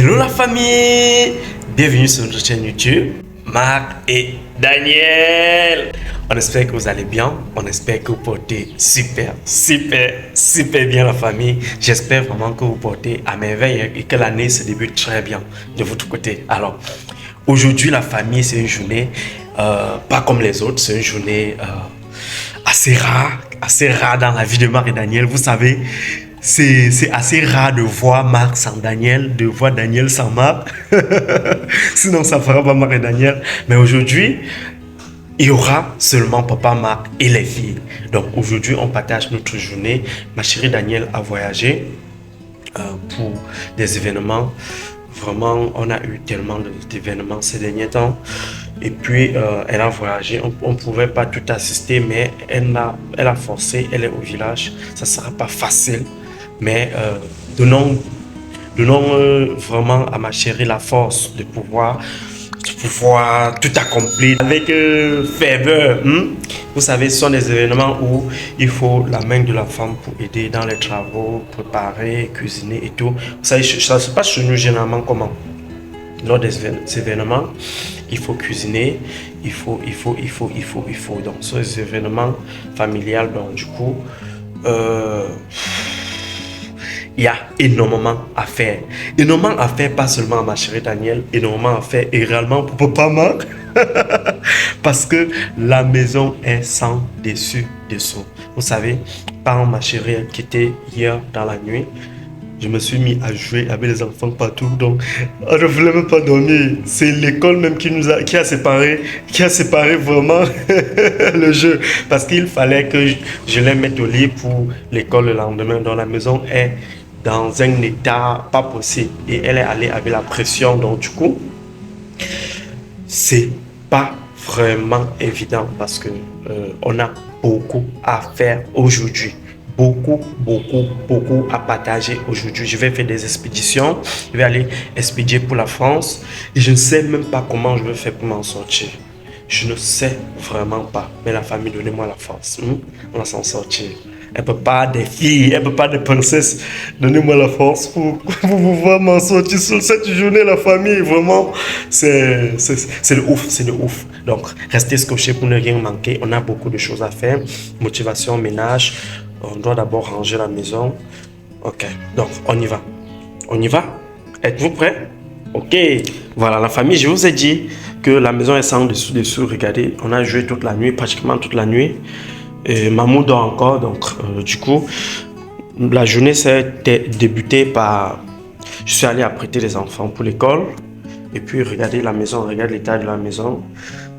Hello la famille, bienvenue sur notre chaîne YouTube, Marc et Daniel. On espère que vous allez bien, on espère que vous portez super bien la famille. J'espère vraiment que vous portez à merveille et que l'année se débute très bien de votre côté. Alors, aujourd'hui la famille, c'est une journée pas comme les autres, c'est une journée assez rare dans la vie de Marc et Daniel. Vous savez, c'est assez rare de voir Marc sans Daniel, de voir Daniel sans Marc. Sinon, ça fera pas Marc et Daniel. Mais aujourd'hui, il y aura seulement papa, Marc et les filles. Donc aujourd'hui, on partage notre journée. Ma chérie Daniel a voyagé pour des événements. Vraiment, on a eu tellement d'événements ces derniers temps. Et puis, elle a voyagé. On ne pouvait pas tout assister, mais elle a forcé. Elle est au village. Ça ne sera pas facile. Mais donnons vraiment à ma chérie la force de pouvoir tout accomplir avec ferveur. Vous savez, ce sont des événements où il faut la main de la femme pour aider dans les travaux, préparer, cuisiner et tout. Vous savez, ça se passe chez nous généralement comment? Lors des événements, il faut cuisiner, il faut. Donc, ces événements familiales, donc du coup, il y a énormément à faire. Énormément à faire, pas seulement à ma chérie Daniel, énormément à faire également pour papa Marc. Parce que la maison est sans dessus-dessous. Vous savez, par ma chérie qui était hier dans la nuit, je me suis mis à jouer avec les enfants partout, donc je ne voulais même pas dormir. C'est l'école même qui a séparé vraiment le jeu. Parce qu'il fallait que je les mette au lit pour l'école le lendemain. Donc la maison est dans un état pas possible. Et elle est allée avec la pression. Donc du coup, c'est pas vraiment évident parce que on a beaucoup à faire aujourd'hui. Beaucoup à partager aujourd'hui. Je vais faire des expéditions. Je vais aller expédier pour la France. Et je ne sais même pas comment je vais faire pour m'en sortir. Je ne sais vraiment pas. Mais la famille, donnez-moi la force. On va s'en sortir. Elle ne peut pas des filles, elle ne peut pas des princesses. Donnez-moi la force pour pouvoir m'en sortir sur cette journée, la famille. Vraiment, c'est le ouf, c'est le ouf. Donc, restez scotchés pour ne rien manquer. On a beaucoup de choses à faire. Motivation, ménage. On doit d'abord ranger la maison. Ok, donc on y va. On y va? Êtes-vous prêts? Ok. Voilà, la famille, je vous ai dit que la maison est sans dessous. Regardez, on a joué toute la nuit, pratiquement toute la nuit. Et Mamou dort encore, donc du coup, la journée s'est débutée par... Je suis allé apprêter les enfants pour l'école. Et puis, regardez la maison, regardez l'état de la maison.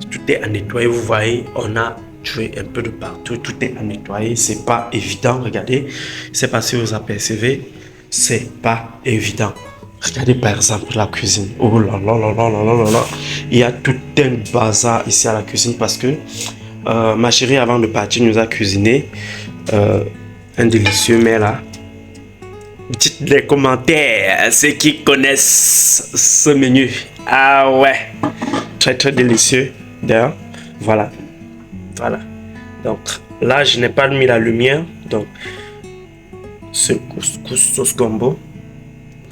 Tout est à nettoyer, vous voyez, on a joué un peu de partout, tout est à nettoyer, c'est pas évident, regardez, c'est passé aux apercevez, c'est pas évident. Regardez par exemple la cuisine, oh là là là là là là là, il y a tout un bazar ici à la cuisine parce que ma chérie avant de partir nous a cuisiné un délicieux mets là. Dites les commentaires, ceux qui connaissent ce menu. Ah ouais, très délicieux d'ailleurs, voilà. Donc là je n'ai pas mis la lumière, donc ce couscous sauce gombo,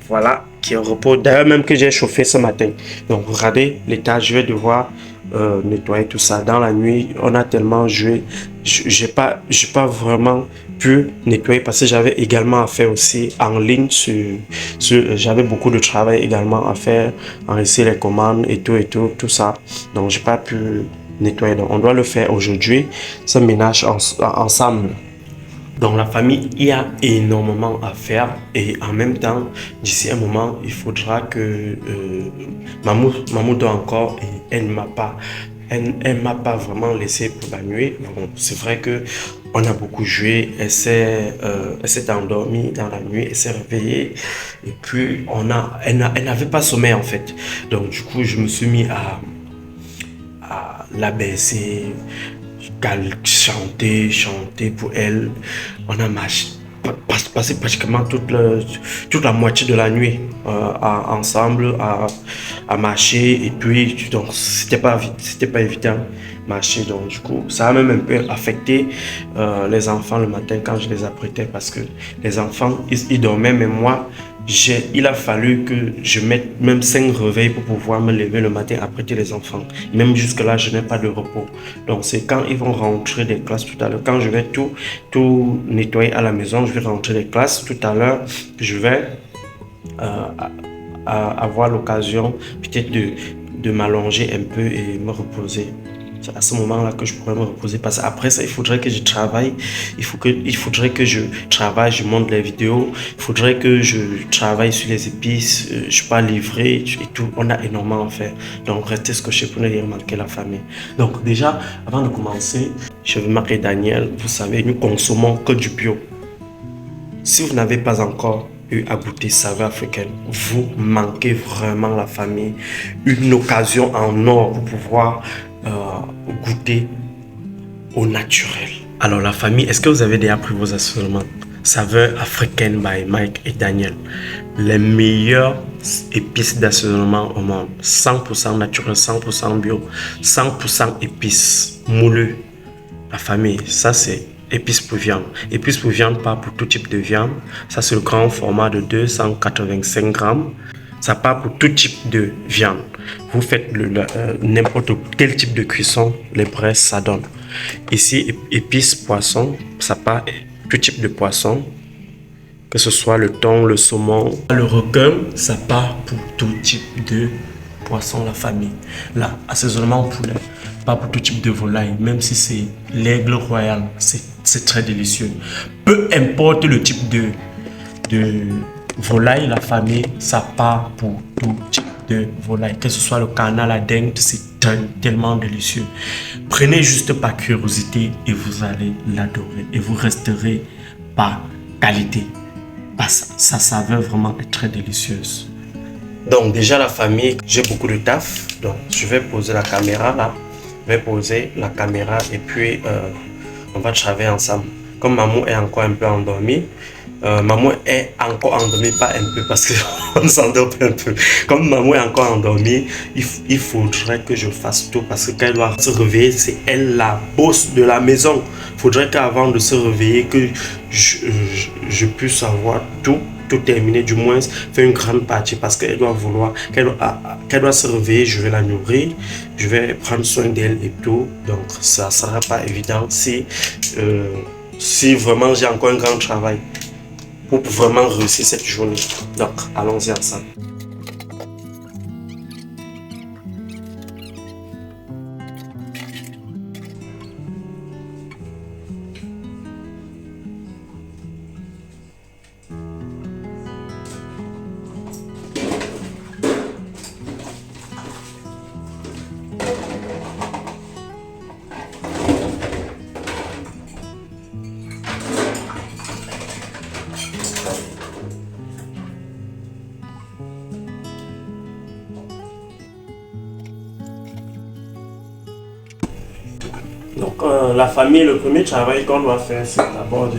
voilà, qui est au repos, d'ailleurs même que j'ai chauffé ce matin. Donc regardez l'état, je vais devoir nettoyer tout ça. Dans la nuit on a tellement joué, j'ai pas vraiment pu nettoyer parce que j'avais également à faire aussi en ligne j'avais beaucoup de travail également à faire, enregistrer les commandes et tout ça, donc j'ai pas pu nettoyer. Donc on doit le faire aujourd'hui, ce ménage ensemble. Donc la famille, il y a énormément à faire et en même temps, d'ici un moment, il faudra que Mamou dort encore et elle m'a pas vraiment laissé pour la nuit. Bon, c'est vrai que on a beaucoup joué, elle s'est endormie dans la nuit, elle s'est réveillée et puis elle n'avait pas sommeil en fait. Donc du coup, je me suis mis à la baisser, chanter pour elle. On a passé pratiquement toute la moitié de la nuit ensemble à marcher et puis donc c'était pas évident marcher, donc du coup ça a même un peu affecté les enfants le matin quand je les apprêtais parce que les enfants ils dormaient mais moi il a fallu que je mette même 5 réveils pour pouvoir me lever le matin après les enfants. Même jusque-là, je n'ai pas de repos. Donc, c'est quand ils vont rentrer des classes tout à l'heure, quand je vais tout nettoyer à la maison, je vais rentrer des classes tout à l'heure, je vais avoir l'occasion peut-être de m'allonger un peu et me reposer. C'est à ce moment-là que je pourrais me reposer parce qu'après ça, il faudrait que je travaille. Il faudrait que je travaille, je monte les vidéos. Il faudrait que je travaille sur les épices. Je suis pas livré et tout. On a énormément à faire. Donc, restez scotché pour ne rien manquer la famille. Donc, déjà, avant de commencer, je veux m'appeler Daniel. Vous savez, nous consommons que du bio. Si vous n'avez pas encore eu à goûter saveur africaine, vous manquez vraiment la famille. Une occasion en or pour pouvoir goûter au naturel. Alors la famille, est-ce que vous avez déjà pris vos assaisonnements? Saveur africaine by Mike et Daniel. Les meilleures épices d'assaisonnement au monde. 100% naturel, 100% bio, 100% épices moulues. La famille, ça c'est épices pour viande. Épices pour viande, pas pour tout type de viande. Ça c'est le grand format de 285 grammes. Ça part pour tout type de viande. Vous faites n'importe quel type de cuisson, les braises, ça donne. Ici, épices poisson, ça part tout type de poisson, que ce soit le thon, le saumon. Le requin, ça part pour tout type de poisson, la famille. Là, assaisonnement poulet, pas pour tout type de volaille, même si c'est l'aigle royal, c'est très délicieux. Peu importe le type de volaille, la famille, ça part pour tout type de volaille. Que ce soit le canal, la dengue, c'est tellement délicieux. Prenez juste par curiosité et vous allez l'adorer. Et vous resterez par qualité. Parce que sa saveur vraiment est très délicieuse. Donc déjà la famille, j'ai beaucoup de taf. Donc je vais poser la caméra là. Je vais poser la caméra et puis on va travailler ensemble. Comme maman est encore un peu endormie, maman est encore endormie, pas un peu parce qu'on s'endort un peu. Comme maman est encore endormie, il faudrait que je fasse tout parce que quand elle doit se réveiller, c'est elle la boss de la maison. Il faudrait qu'avant de se réveiller, que je puisse avoir tout terminé, du moins faire une grande partie parce qu'elle doit vouloir, qu'elle doit se réveiller, je vais la nourrir, je vais prendre soin d'elle et tout. Donc ça ne sera pas évident si vraiment j'ai encore un grand travail pour vraiment réussir cette journée. Donc, allons-y ensemble. Donc, la famille, le premier travail qu'on doit faire, c'est d'abord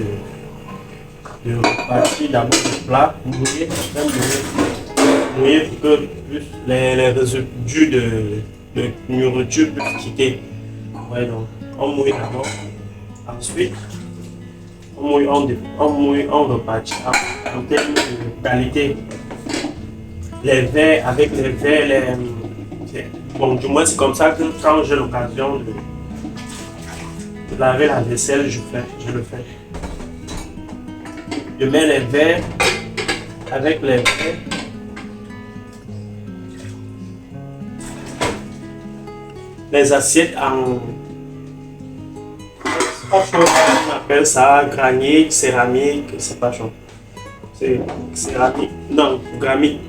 de repartir d'abord le plat, mouiller pour que les résidus de nourriture puissent quitter. Ouais, donc, on mouille d'abord. Ensuite, on repartit en termes de qualité. Les verres, avec les verres, bon, du moins, c'est comme ça que quand j'ai l'occasion de laver la vaisselle, je le fais. Je mets les verres avec les verres. Les assiettes on appelle ça granit, céramique, c'est pas chaud. C'est céramique, non, granit,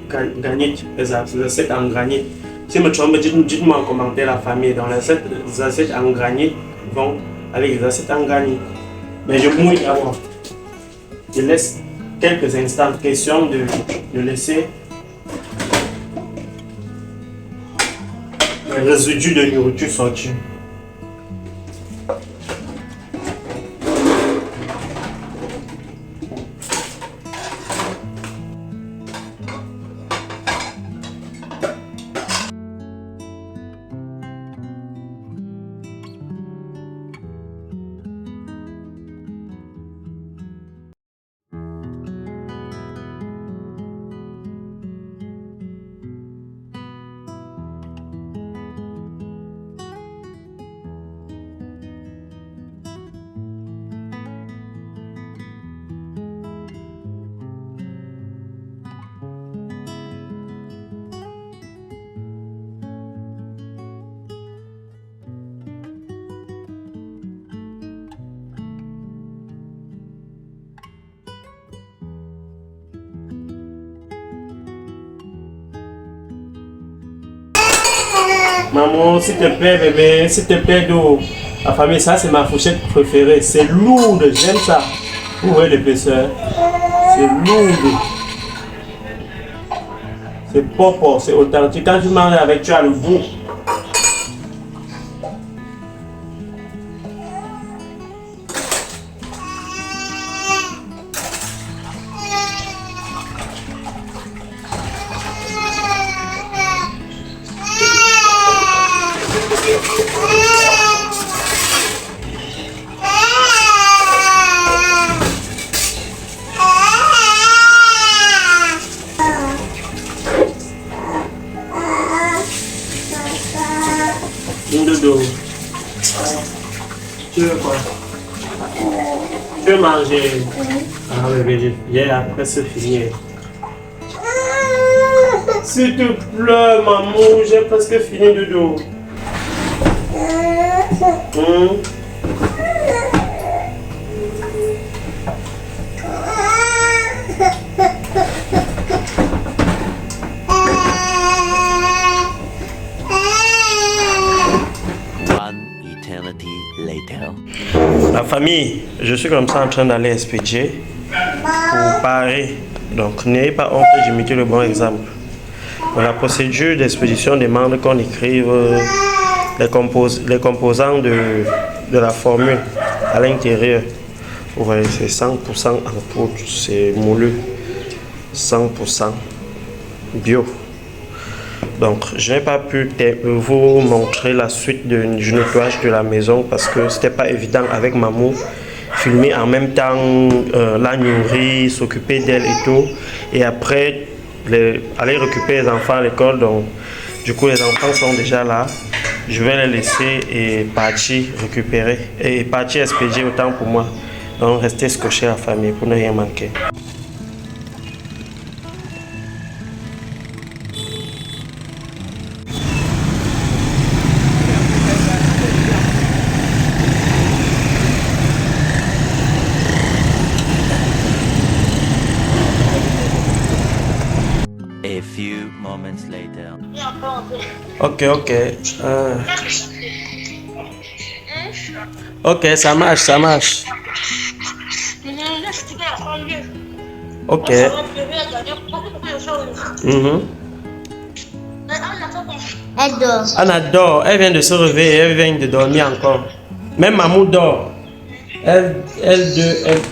les assiettes en granit. Si je me trompe, dites-moi en commentaire la famille. Dans les assiettes en granit vont avec les assiettes en granit. Mais je mouille d'abord. Je laisse quelques instants, question de laisser les résidus de nourriture sortir. Maman, s'il te plaît, bébé, s'il te plaît, d'eau. La famille, ça, c'est ma fourchette préférée. C'est lourd, j'aime ça. Vous voyez l'épaisseur? C'est lourd. C'est propre, c'est authentique. Quand tu manges avec, tu as le goût. Dodo, tu veux quoi? Tu veux manger? Ah bébé, j'ai après c'est fini. S'il te plaît, maman, j'ai presque fini Dodo. La famille, je suis comme ça en train d'aller expédier pour parer. Donc n'ayez pas honte, j'ai mis le bon exemple. Dans la procédure d'expédition demande qu'on écrive les composants de la formule à l'intérieur. Vous voyez, c'est 100% en poudre, c'est moelleux, 100% bio. Donc, je n'ai pas pu vous montrer la suite du nettoyage de la maison parce que c'était pas évident avec Mamou. Filmer en même temps, la nourrir, s'occuper d'elle et tout. Et après, aller récupérer les enfants à l'école. Donc, du coup, les enfants sont déjà là. Je vais les laisser et partir récupérer. Et partir expédier autant pour moi. Donc, rester scotché à la famille pour ne rien manquer. A few moments later. Ok. Ok, ça marche. Ok. Elle dort. Anna dort, elle vient de se réveiller, elle vient de dormir encore. Même Mamou dort. Elle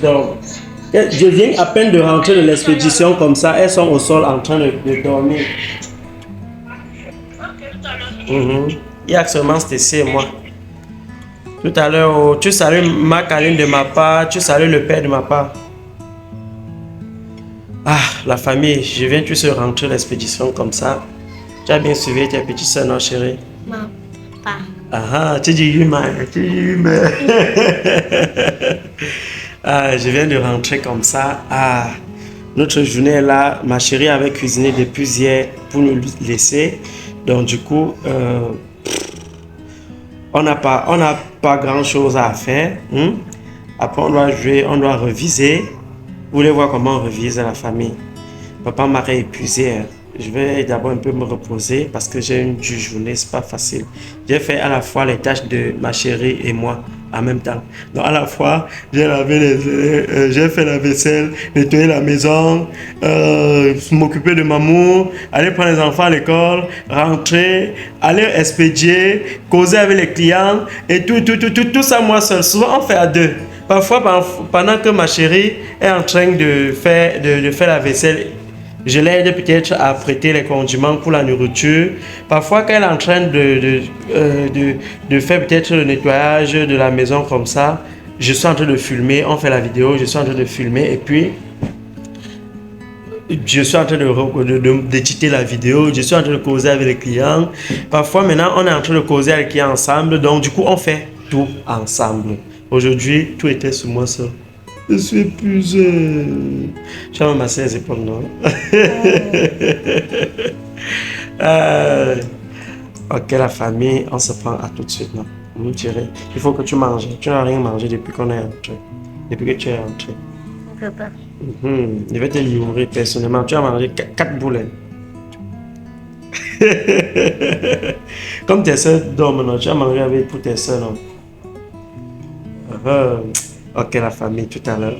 dort. Je viens à peine de rentrer de l'expédition comme ça, elles sont au sol en train de dormir. Il y a seulement Stécie et moi. Tout à l'heure, tu salues ma Kaline de ma part, tu salues le père de ma part. Ah, la famille, je viens tous rentrer de l'expédition comme ça. Tu as bien suivi tes petites soeurs, non chérie? Non, pas. Ah, tu dis humain, Ah, je viens de rentrer comme ça. Ah, notre journée est là. Ma chérie avait cuisiné depuis hier pour nous laisser. Donc du coup, on n'a pas grand chose à faire. Après, on doit jouer, on doit reviser. Vous voulez voir comment on revise la famille? Papa m'a épuisé. Je vais d'abord un peu me reposer parce que j'ai une dure journée, c'est pas facile. J'ai fait à la fois les tâches de ma chérie et moi en même temps. Donc à la fois, j'ai fait la vaisselle, nettoyer la maison, m'occuper de maman, aller prendre les enfants à l'école, rentrer, aller expédier, causer avec les clients et tout ça moi seul. Souvent on fait à deux. Parfois pendant que ma chérie est en train de faire la vaisselle, je l'aide peut-être à prêter les condiments pour la nourriture. Parfois, quand elle est en train de faire peut-être le nettoyage de la maison comme ça, je suis en train de filmer, on fait la vidéo, je suis en train de filmer et puis je suis en train d'éditer la vidéo, je suis en train de causer avec les clients. Parfois, maintenant, on est en train de causer avec les clients ensemble, donc du coup, on fait tout ensemble. Aujourd'hui, tout était sur moi seul. Je suis épuisé. Je vais m'asseoir les épaules, non? Ok, la famille, on se prend à tout de suite, non? Il faut que tu manges. Tu n'as rien mangé depuis qu'on est rentré. Depuis que tu es rentré. Je ne peux pas. Je vais te livrer personnellement. Tu as mangé 4 boulets. Comme tes soeurs dorment, non, tu vas manger avec pour tes soeurs, non? Ok, la famille, tout à l'heure.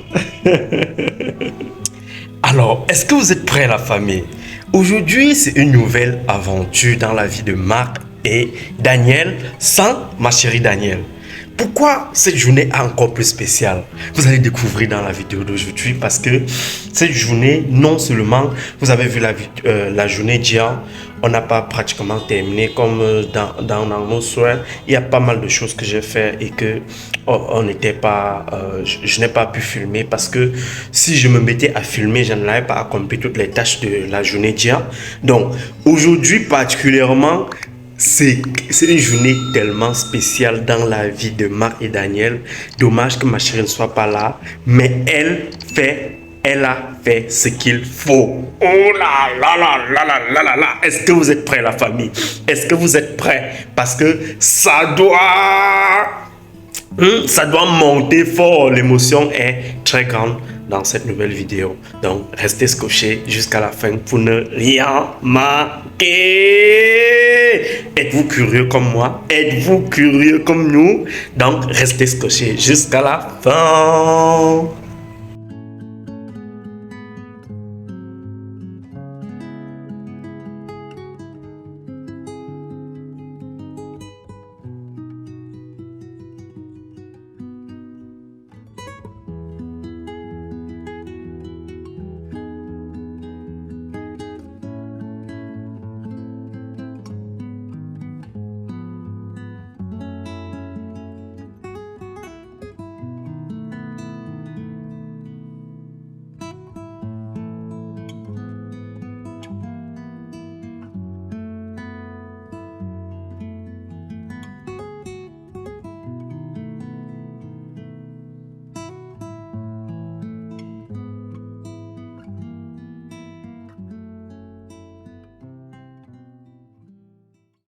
Alors, est-ce que vous êtes prêts, la famille? Aujourd'hui, c'est une nouvelle aventure dans la vie de Marc et Daniel sans ma chérie Daniel. Pourquoi cette journée est encore plus spéciale? Vous allez découvrir dans la vidéo d'aujourd'hui parce que cette journée, non seulement vous avez vu la journée d'hier, on n'a pas pratiquement terminé comme dans nos soins. Il y a pas mal de choses que j'ai fait et que on n'était pas, je n'ai pas pu filmer parce que si je me mettais à filmer, je n'avais pas accompli toutes les tâches de la journée d'hier. Donc aujourd'hui particulièrement, c'est une journée tellement spéciale dans la vie de Marc et Daniel. Dommage que ma chérie ne soit pas là, mais elle a fait ce qu'il faut. Oh là là là là là là là là. Est-ce que vous êtes prêts, la famille? Est-ce que vous êtes prêts? Parce que ça doit monter fort. L'émotion est très grande dans cette nouvelle vidéo. Donc, restez scotchés jusqu'à la fin pour ne rien manquer. Êtes-vous curieux comme moi? Êtes-vous curieux comme nous? Donc, restez scotchés jusqu'à la fin.